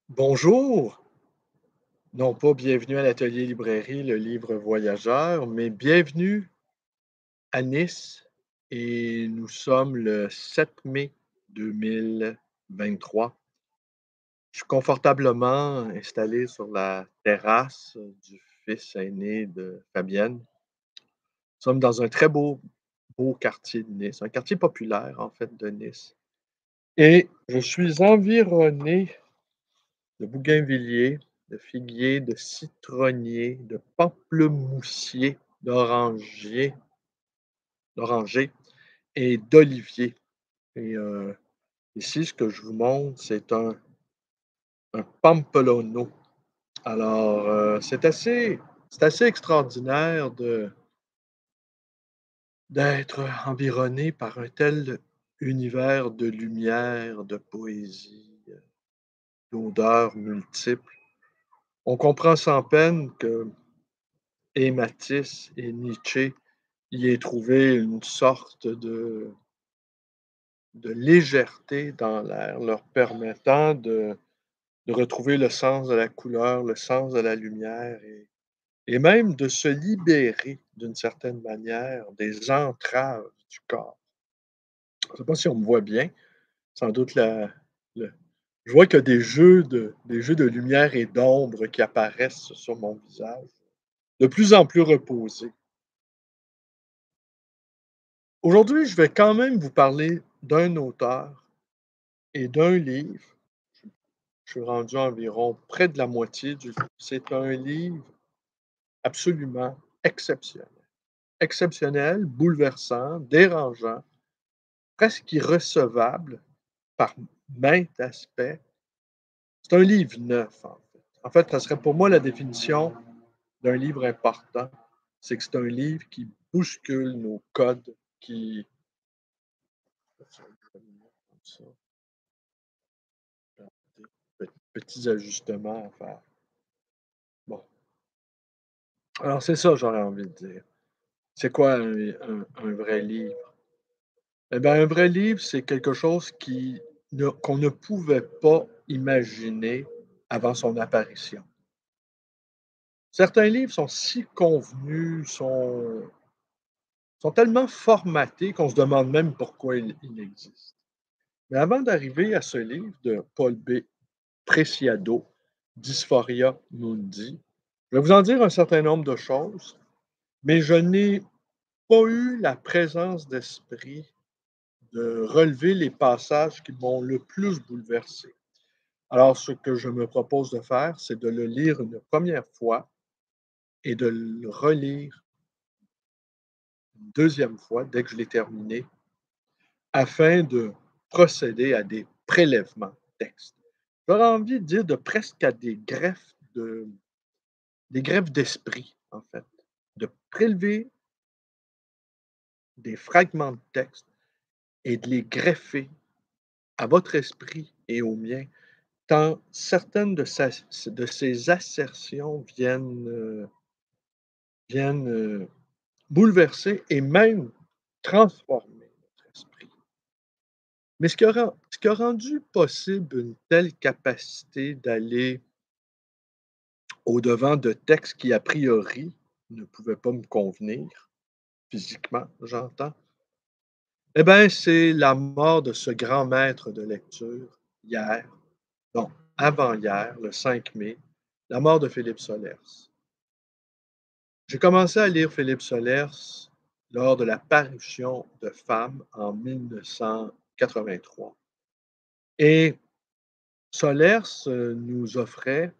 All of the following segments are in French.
Bonjour! Non pas bienvenue à l'atelier librairie, le livre voyageur, mais bienvenue à Nice et nous sommes le 7 mai 2023. Je suis confortablement installé sur la terrasse du fils aîné de Fabienne. Nous sommes dans un très beau quartier de Nice, un quartier populaire en fait de Nice et je suis environné de bougainvilliers, de figuiers, de citronniers, de pamplemoussiers, d'orangers et d'oliviers et ici, ce que je vous montre, c'est un pampelonneau. Alors, c'est assez extraordinaire d'être environné par un tel univers de lumière, de poésie, d'odeurs multiples. On comprend sans peine que et Matisse et Nietzsche y aient trouvé une sorte de légèreté dans l'air, leur permettant de retrouver le sens de la couleur, le sens de la lumière et même de se libérer d'une certaine manière des entraves du corps. Je ne sais pas si on me voit bien, sans doute la le je vois qu'il y a des jeux de lumière et d'ombre qui apparaissent sur mon visage, de plus en plus reposé. Aujourd'hui, je vais quand même vous parler d'un auteur et d'un livre. Je suis rendu à environ près de la moitié du livre. C'est un livre absolument exceptionnel. Exceptionnel, bouleversant, dérangeant, presque irrecevable par maints aspects. C'est un livre neuf, en fait. En fait, ça serait pour moi la définition d'un livre important. C'est que c'est un livre qui bouscule nos codes, qui comme ça, petits ajustements à faire. Bon, alors c'est ça, j'aurais envie de dire. C'est quoi un vrai livre? Eh bien, un vrai livre, c'est quelque chose qu'on ne pouvait pas imaginer avant son apparition. Certains livres sont si convenus, sont tellement formatés qu'on se demande même pourquoi il existe. Mais avant d'arriver à ce livre de Paul B. Preciado, Dysphoria Mundi, je vais vous en dire un certain nombre de choses, mais je n'ai pas eu la présence d'esprit de relever les passages qui m'ont le plus bouleversé. Alors, ce que je me propose de faire, c'est de le lire une première fois et de le relire une deuxième fois dès que je l'ai terminé, afin de procéder à des prélèvements de texte. J'aurais envie de dire de presque à des greffes d'esprit, en fait, de prélever des fragments de texte et de les greffer à votre esprit et au mien, tant certaines de ces assertions viennent bouleverser et même transformer notre esprit. Mais ce qui a rendu possible une telle capacité d'aller au-devant de textes qui, a priori, ne pouvaient pas me convenir, physiquement, j'entends, eh bien, c'est la mort de ce grand maître de lecture hier, non, avant-hier, le 5 mai, la mort de Philippe Solers. J'ai commencé à lire Philippe Solers lors de la parution de Femmes en 1983 et Solers, nous offrait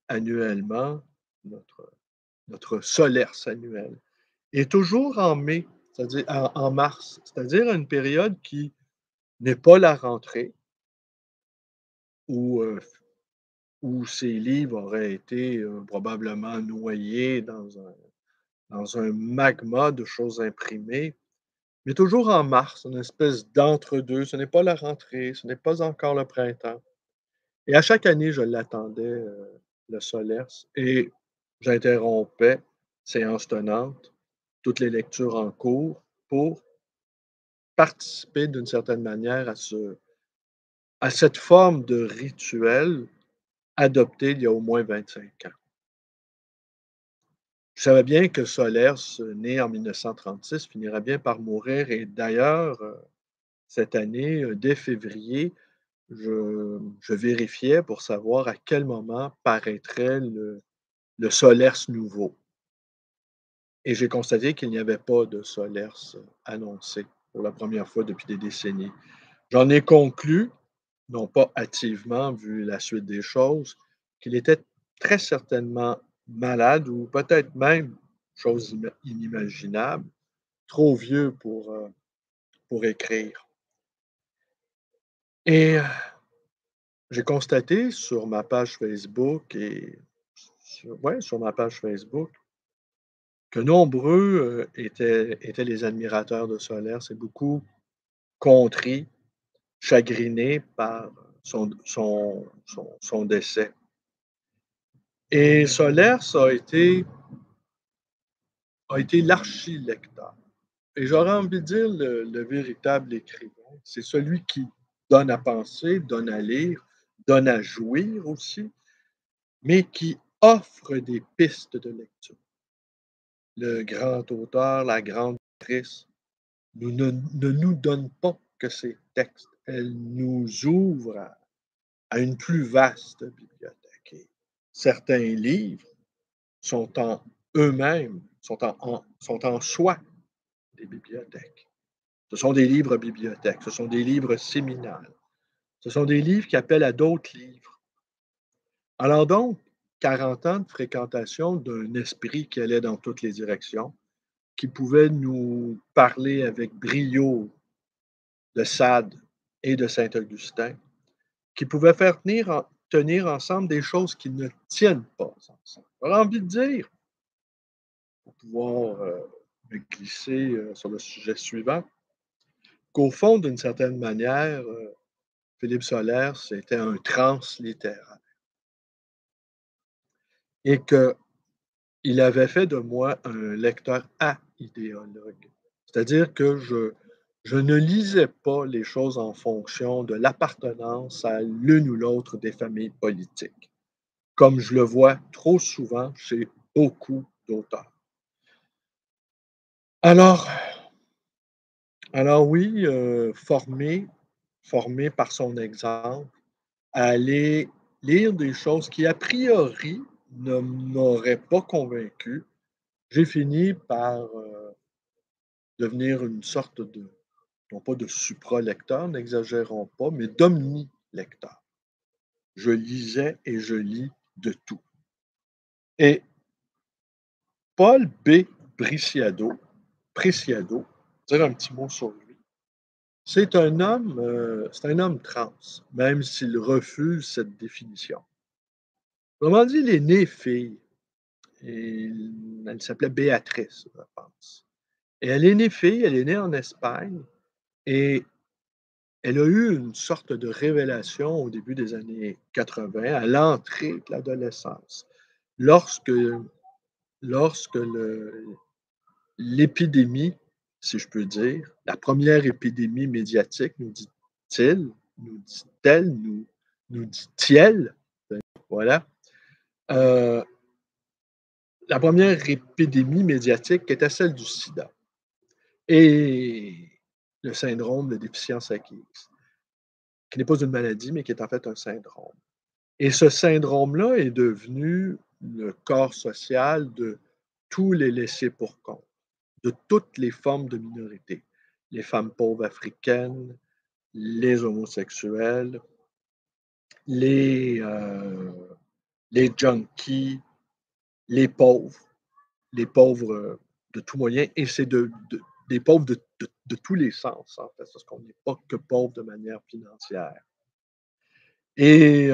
annuellement notre notre Solers annuel et toujours en mai, c'est-à-dire en mars, c'est-à-dire à une période qui n'est pas la rentrée où, où ces livres auraient été, probablement noyés dans un magma de choses imprimées, mais toujours en mars, une espèce d'entre-deux. Ce n'est pas la rentrée, ce n'est pas encore le printemps et à chaque année, je l'attendais, le Solers et j'interrompais, séance tenante, toutes les lectures en cours pour participer d'une certaine manière à cette forme de rituel adopté il y a au moins 25 ans. Je savais bien que Solers, né en 1936, finirait bien par mourir et d'ailleurs, cette année, dès février, je vérifiais pour savoir à quel moment paraîtrait le Solers nouveau et j'ai constaté qu'il n'y avait pas de Solers, annoncé pour la première fois depuis des décennies. J'en ai conclu, non pas hâtivement vu la suite des choses, qu'il était très certainement malade ou peut-être même, chose inimaginable, trop vieux pour écrire et j'ai constaté sur ma page Facebook et sur ma page Facebook que nombreux, étaient les admirateurs de Solers et beaucoup contris, chagrinés par son décès et Solers a été l'archi-lecteur et j'aurais envie de dire le véritable écrivain. C'est celui qui donne à penser, donne à lire, donne à jouir aussi, mais qui offre des pistes de lecture. Le grand auteur, la grande autrice ne nous donne pas que ses textes, elle nous ouvre à une plus vaste bibliothèque et certains livres sont en eux-mêmes, sont en soi des bibliothèques. Ce sont des livres bibliothèques, ce sont des livres séminales, ce sont des livres qui appellent à d'autres livres. Alors donc, 40 ans de fréquentation d'un esprit qui allait dans toutes les directions, qui pouvait nous parler avec brio de Sade et de Saint-Augustin, qui pouvait faire tenir ensemble des choses qui ne tiennent pas ensemble. J'aurais envie de dire, pour pouvoir me glisser sur le sujet suivant, qu'au fond, d'une certaine manière, Philippe Solers, c'était un translittéraire et qu'il avait fait de moi un lecteur idéologue. C'est-à-dire que je ne lisais pas les choses en fonction de l'appartenance à l'une ou l'autre des familles politiques, comme je le vois trop souvent chez beaucoup d'auteurs. Alors alors oui, formé par son exemple, à aller lire des choses qui, a priori, ne m'auraient pas convaincu, j'ai fini par, devenir une sorte de non pas de supra-lecteur, n'exagérons pas, mais d'omni-lecteur. Je lisais et je lis de tout. Et Paul B. Preciado, dire un petit mot sur lui. C'est un homme trans, même s'il refuse cette définition. Autrement dit, il est né fille et elle s'appelait Béatrice, je pense. Et elle est née fille, elle est née en Espagne et elle a eu une sorte de révélation au début des années 80, à l'entrée de l'adolescence, lorsque lorsque l'épidémie, si je peux dire, la première épidémie médiatique, nous dit-il, nous dit-elle, nous dit-elle, voilà, heu, la première épidémie médiatique qui était celle du sida et le syndrome de déficience acquise, qui n'est pas une maladie, mais qui est en fait un syndrome. Et ce syndrome-là est devenu le corps social de tous les laissés pour compte, de toutes les formes de minorités. Les femmes pauvres africaines, les homosexuels, les, heu, les junkies, les pauvres, de tout moyen et c'est des pauvres de tous les sens, en fait, parce qu'on n'est pas que pauvre de manière financière. Et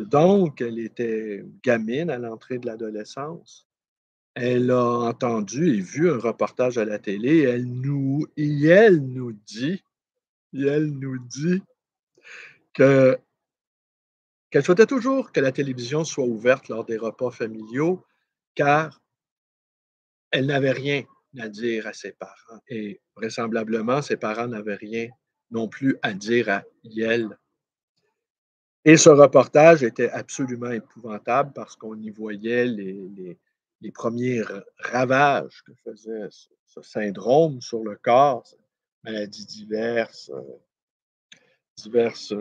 donc elle était gamine à l'entrée de l'adolescence. Elle a entendu et vu un reportage à la télé, elle nous dit que qu'elle souhaitait toujours que la télévision soit ouverte lors des repas familiaux, car elle n'avait rien à dire à ses parents et vraisemblablement ses parents n'avaient rien non plus à dire à elle. Et ce reportage était absolument épouvantable parce qu'on y voyait les premiers ravages que faisait ce syndrome sur le corps, maladies diverses, diverses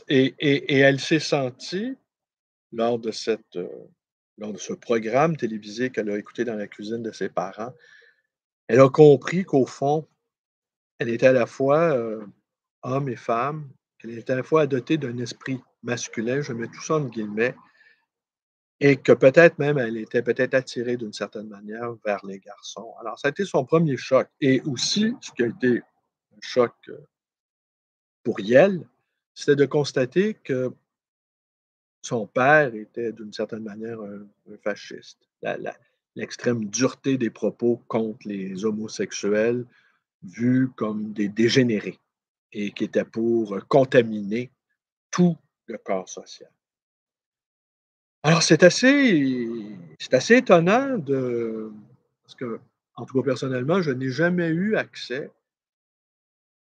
et elle s'est sentie lors de lors de ce programme télévisé qu'elle a écouté dans la cuisine de ses parents, elle a compris qu'au fond, elle était à la fois, homme et femme, qu'elle était à la fois dotée d'un esprit masculin, je mets tout ça entre guillemets, et que peut-être même elle était peut-être attirée d'une certaine manière vers les garçons. Alors ça a été son premier choc et aussi ce qui a été un choc, pour elle, c'était de constater que son père était d'une certaine manière un fasciste. L'extrême dureté des propos contre les homosexuels vus comme des dégénérés et qui étaient pour, contaminer tout le corps social. Alors c'est assez étonnant de parce que, en tout cas personnellement, je n'ai jamais eu accès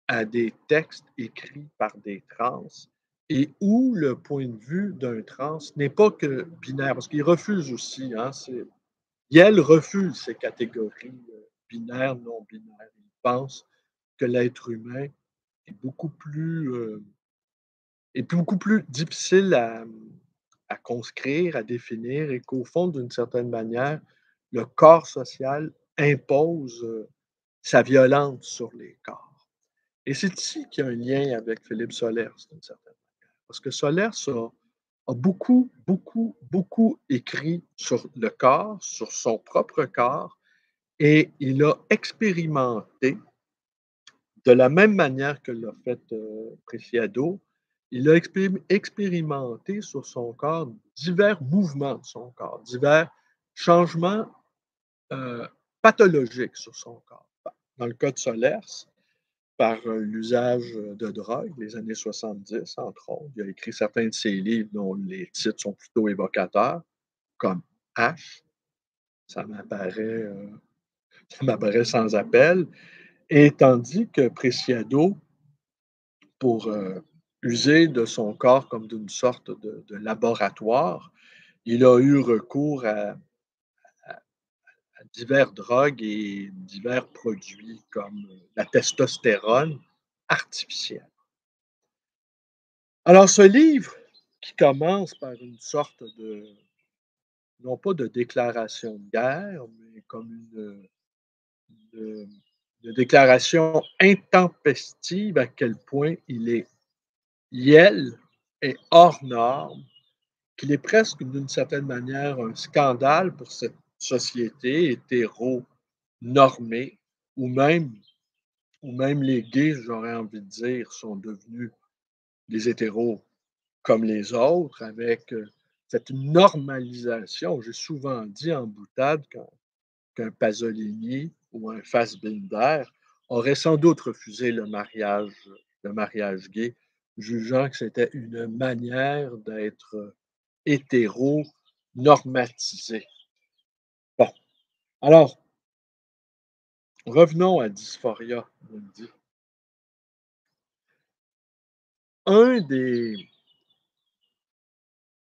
à des textes écrits par des trans et où le point de vue d'un trans n'est pas que binaire, parce qu'il refuse aussi, hein, Yale refuse ces catégories, binaires, non binaires. Il pense que l'être humain est beaucoup plus difficile à conscrire, à définir et qu'au fond, d'une certaine manière, le corps social impose, sa violence sur les corps. Et c'est ici qu'il y a un lien avec Philippe Solers, d'une certaine manière. Parce que Solers a beaucoup, beaucoup, beaucoup écrit sur le corps, sur son propre corps, et il a expérimenté de la même manière que l'a fait, Preciado, il a expérimenté sur son corps divers mouvements de son corps, divers changements, heu, pathologiques sur son corps. Dans le cas de Solers, par, l'usage, de drogue, les années 70 entre autres. Il a écrit certains de ses livres dont les titres sont plutôt évocateurs, comme H, ça m'apparaît, heu, ça m'apparaît sans appel et tandis que Preciado, pour, user de son corps comme d'une sorte de laboratoire, il a eu recours à divers drogues et divers produits comme, la testostérone artificielle. Alors ce livre qui commence par une sorte de non pas de déclaration de guerre, mais comme une, une déclaration intempestive à quel point Yel est hors norme, qu'il est presque d'une certaine manière un scandale pour cette société hétéro-normée, où même où même les gays, j'aurais envie de dire, sont devenus des hétéros comme les autres, avec, cette normalisation. J'ai souvent dit en boutade qu'un Pasolini ou un Fassbinder aurait sans doute refusé le mariage gay, jugeant que c'était une manière d'être hétéro-normatisé. Bon, alors, revenons à Dysphoria Mundi. Un des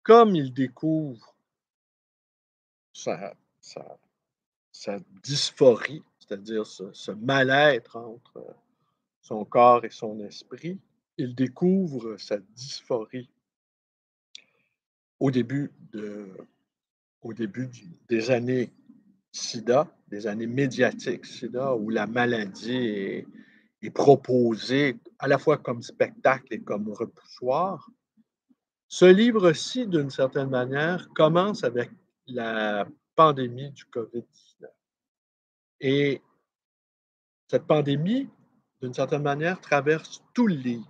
Comme il découvre sa sa sa dysphorie, c'est-à-dire ce mal-être entre son corps et son esprit, il découvre sa dysphorie au début de au début des années SIDA, des années médiatiques SIDA, où la maladie est proposée à la fois comme spectacle et comme repoussoir. Ce livre-ci, d'une certaine manière, commence avec la pandémie du COVID-19 et cette pandémie, d'une certaine manière, traverse tout le livre.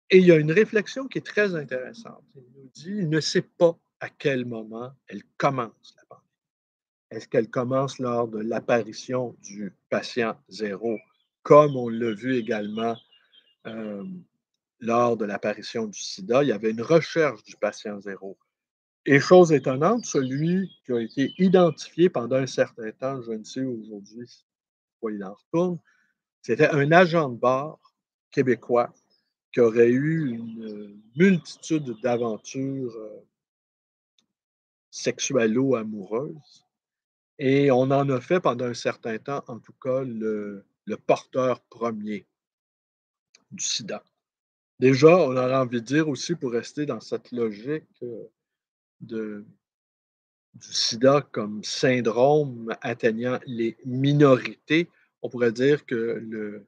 Et il y a une réflexion qui est très intéressante. Il nous dit, il ne sait pas à quel moment elle commence, la pandémie. Est-ce qu'elle commence lors de l'apparition du patient zéro, comme on l'a vu également euh, lors de l'apparition du sida? Il y avait une recherche du patient zéro. Et chose étonnante, celui qui a été identifié pendant un certain temps, je ne sais aujourd'hui pourquoi il en retourne, c'était un agent de bord québécois qui aurait eu une multitude d'aventures, sexuello-amoureuses et on en a fait pendant un certain temps, en tout cas, le porteur premier du sida. Déjà, on aurait envie de dire aussi pour rester dans cette logique, de du sida comme syndrome atteignant les minorités, on pourrait dire que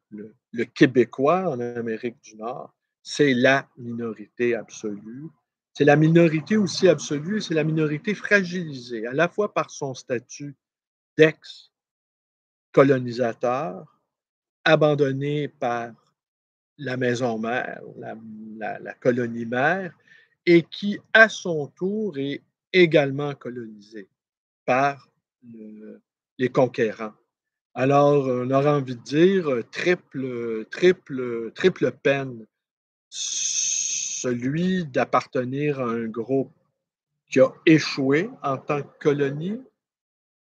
le Québécois en Amérique du Nord, c'est la minorité absolue. C'est la minorité aussi absolue, c'est la minorité fragilisée, à la fois par son statut d'ex-colonisateur, abandonné par la maison mère, la colonie mère, et qui, à son tour, est également colonisé par le les conquérants. Alors, on aurait envie de dire, triple peine. Celui d'appartenir à un groupe qui a échoué en tant que colonie,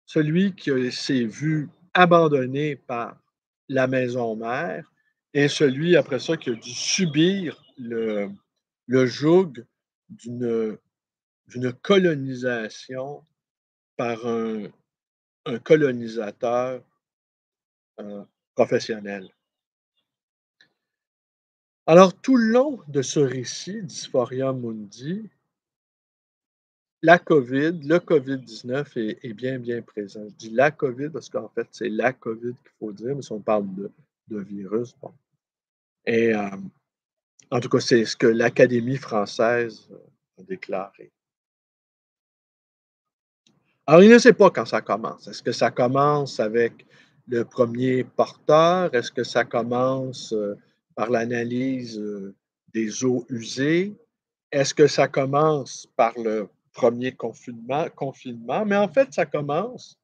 celui qui s'est vu abandonné par la maison mère et celui après ça qui a dû subir le joug d'une d'une colonisation par un colonisateur, professionnel. Alors tout le long de ce récit Dysphoria Mundi, la COVID, le COVID-19 est bien, bien présent. Je dis la COVID parce qu'en fait, c'est la COVID qu'il faut dire, mais si on parle de virus, bon. Et en tout cas, c'est ce que l'Académie française, a déclaré. Alors, il ne sait pas quand ça commence. Est-ce que ça commence avec le premier porteur? Est-ce que ça commence, par l'analyse, des eaux usées? Est-ce que ça commence par le premier confinement? Mais en fait, ça commence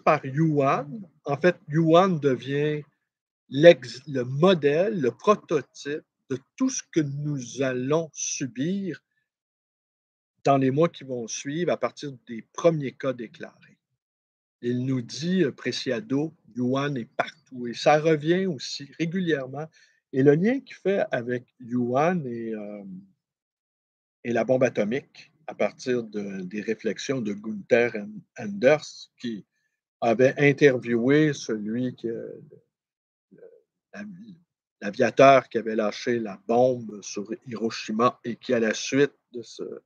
par Yuan. En fait, Yuan devient le modèle, le prototype de tout ce que nous allons subir dans les mois qui vont suivre à partir des premiers cas déclarés. Il nous dit, Preciado, Yuan est partout et ça revient aussi régulièrement et le lien qu'il fait avec Yuan et la bombe atomique à partir des réflexions de Gunther Anders qui avait interviewé celui qui, l'av l'aviateur qui avait lâché la bombe sur Hiroshima et qui, à la suite de ce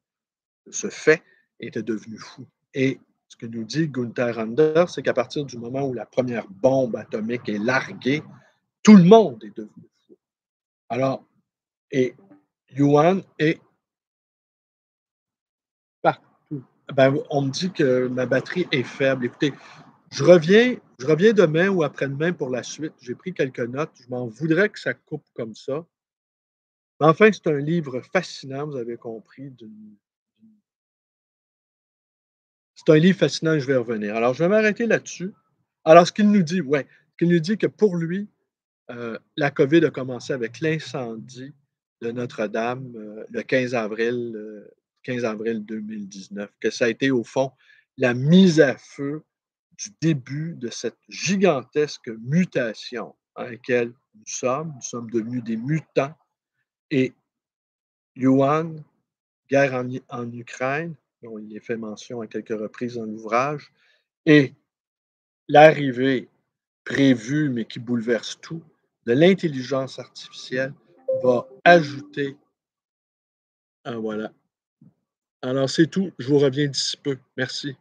fait, était devenu fou. Et ce que nous dit Gunther Anders, c'est qu'à partir du moment où la première bombe atomique est larguée, tout le monde est devenu fou. Alors, et Yuan est partout. Ben, on me dit que ma batterie est faible. Écoutez, je reviens demain ou après-demain pour la suite. J'ai pris quelques notes. Je m'en voudrais que ça coupe comme ça. Mais enfin, c'est un livre fascinant, vous avez compris, c'est un livre fascinant, je vais revenir. Alors, je vais m'arrêter là-dessus. Alors, ce qu'il nous dit, ouais, ce qu'il nous dit que pour lui, la COVID a commencé avec l'incendie de Notre-Dame, le 15 avril 2019, que ça a été au fond la mise à feu du début de cette gigantesque mutation dans laquelle nous sommes. Nous sommes devenus des mutants et Yuan, guerre en Ukraine, dont il est fait mention à quelques reprises dans l'ouvrage, et l'arrivée prévue, mais qui bouleverse tout, de l'intelligence artificielle va ajouter voilà. Alors c'est tout, je vous reviens d'ici peu. Merci.